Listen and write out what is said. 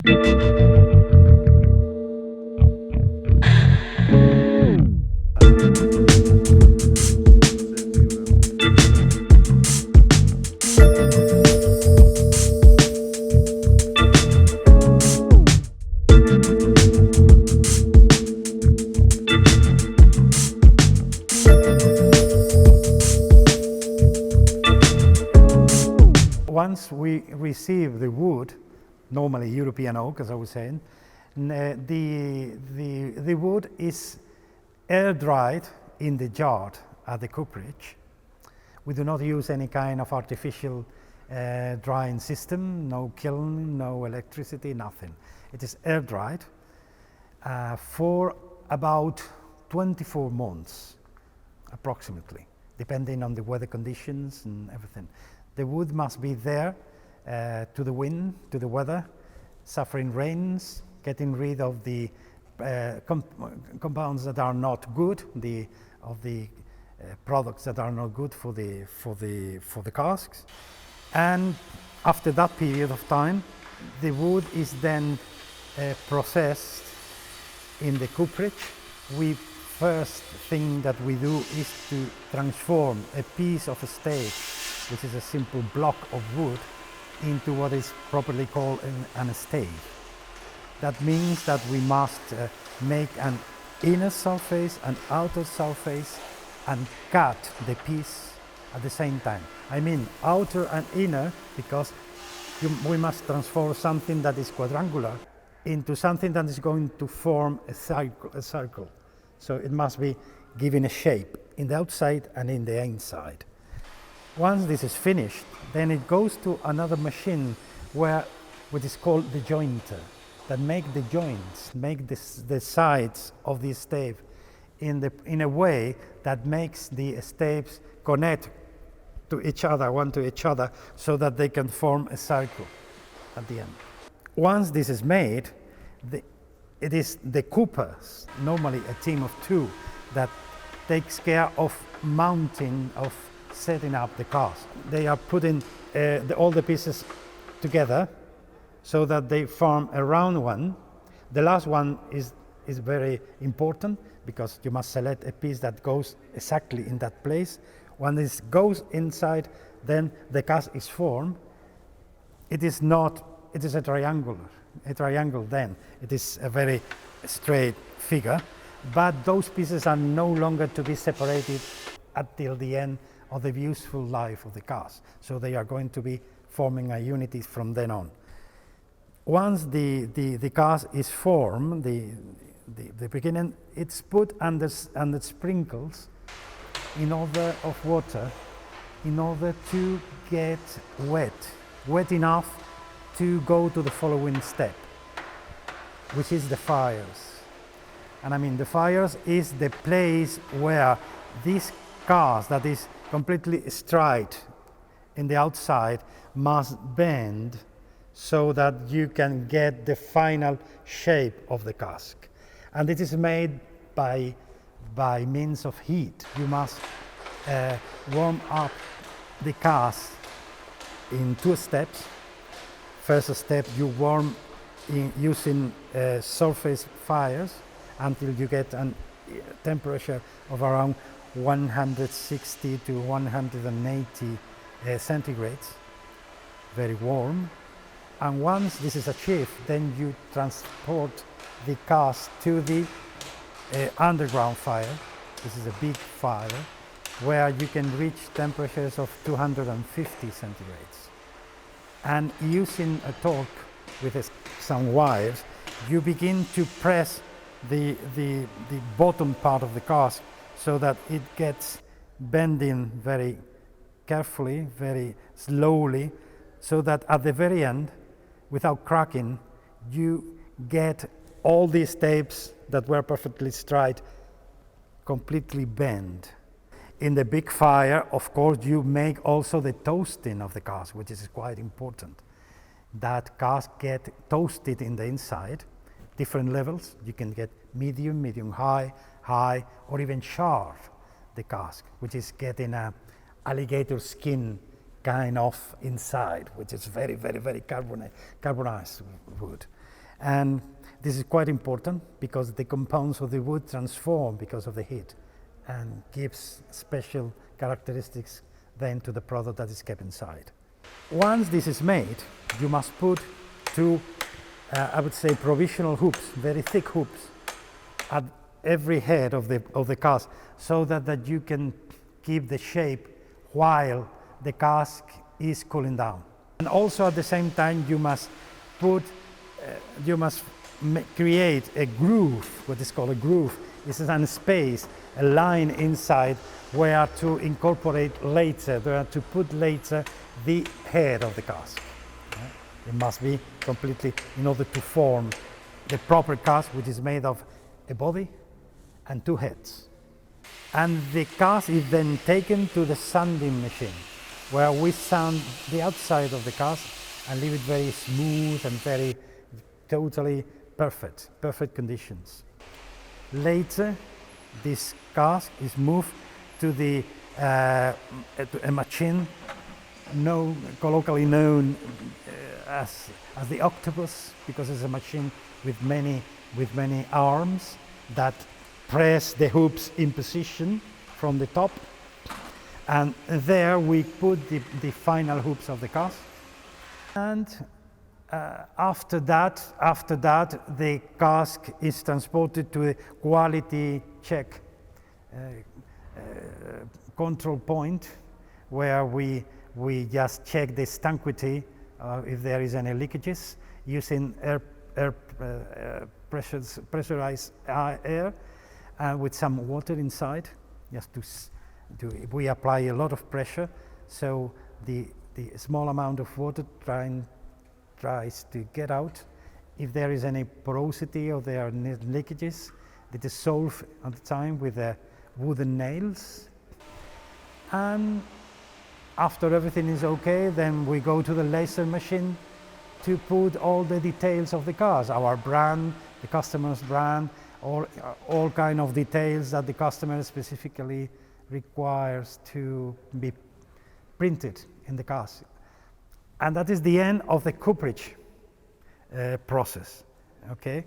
Once we receive the wood, normally European oak, as I was saying, the wood is air dried in the yard at the cooperage. We do not use any kind of artificial drying system, no kiln, no electricity, nothing. It is air dried for about 24 months, approximately, depending on the weather conditions and everything. The wood must be there to the wind, to the weather, suffering rains, getting rid of the compounds that are not good, of the products that are not good for the casks. And after that period of time, the wood is then processed in the cooperage. First thing that we do is to transform a piece of a stave, which is a simple block of wood, into what is properly called an stave. That means that we must make an inner surface, an outer surface, and cut the piece at the same time. I mean outer and inner because we must transform something that is quadrangular into something that is going to form a circle. So it must be given a shape in the outside and in the inside. Once this is finished, then it goes to another machine which is called the jointer, that make the joints, make the sides of the stave in a way that makes the staves connect to each other, one to each other, so that they can form a circle at the end. Once this is made, it is the coopers, normally a team of 2, that takes care of mounting, of setting up the cask. They are putting all the pieces together so that they form a round one. The last one is very important because you must select a piece that goes exactly in that place. When this goes inside, then the cask is formed. It is a triangle then. It is a very straight figure, but those pieces are no longer to be separated until the end of the useful life of the cask. So they are going to be forming a unity from then on. Once the cask is formed, the beginning, it's put under sprinkles of water in order to get wet enough to go to the following step, which is the fires. And I mean, the fires is the place where this cask that is completely straight in the outside must bend so that you can get the final shape of the cask. And it is made by means of heat. You must warm up the cask in 2 steps. First step, you warm using surface fires until you get a temperature of around 160 to 180 centigrades, very warm. And once this is achieved, then you transport the cask to the underground fire. This is a big fire where you can reach temperatures of 250 centigrades. And using a torque with some wires, you begin to press the bottom part of the cask so that it gets bending very carefully, very slowly, so that at the very end, without cracking, you get all these staves that were perfectly straight completely bent. In the big fire, of course, you make also the toasting of the cask, which is quite important. That cask get toasted in the inside, different levels. You can get medium, medium high, high, or even char the cask, which is getting a alligator skin kind of inside, which is very, very, very carbonized wood. And this is quite important because the compounds of the wood transform because of the heat and gives special characteristics then to the product that is kept inside. Once this is made, you must put two, I would say, provisional hoops, very thick hoops, at every head of the cask, so that you can keep the shape while the cask is cooling down. And also at the same time, you must create a groove, what is called a groove. This is a space, a line inside where to incorporate later, where to put later the head of the cask. It must be completely in order to form the proper cask, which is made of a body and two heads. And the cask is then taken to the sanding machine, where we sand the outside of the cask and leave it very smooth and very totally perfect conditions. Later, this cask is moved to a machine colloquially known as the octopus, because it's a machine with many arms that press the hoops in position from the top, and there we put the final hoops of the cask. And after that the cask is transported to a quality check control point, where we just check the stanquity if there is any leakages using pressurized air with some water inside, just we apply a lot of pressure, so the small amount of water tries to get out. If there is any porosity or there are leakages, it is solved at the time with wooden nails. And after everything is okay, then we go to the laser machine to put all the details of the cars, our brand, the customer's brand, all kind of details that the customer specifically requires to be printed in the cars. And that is the end of the cooperage process. Okay.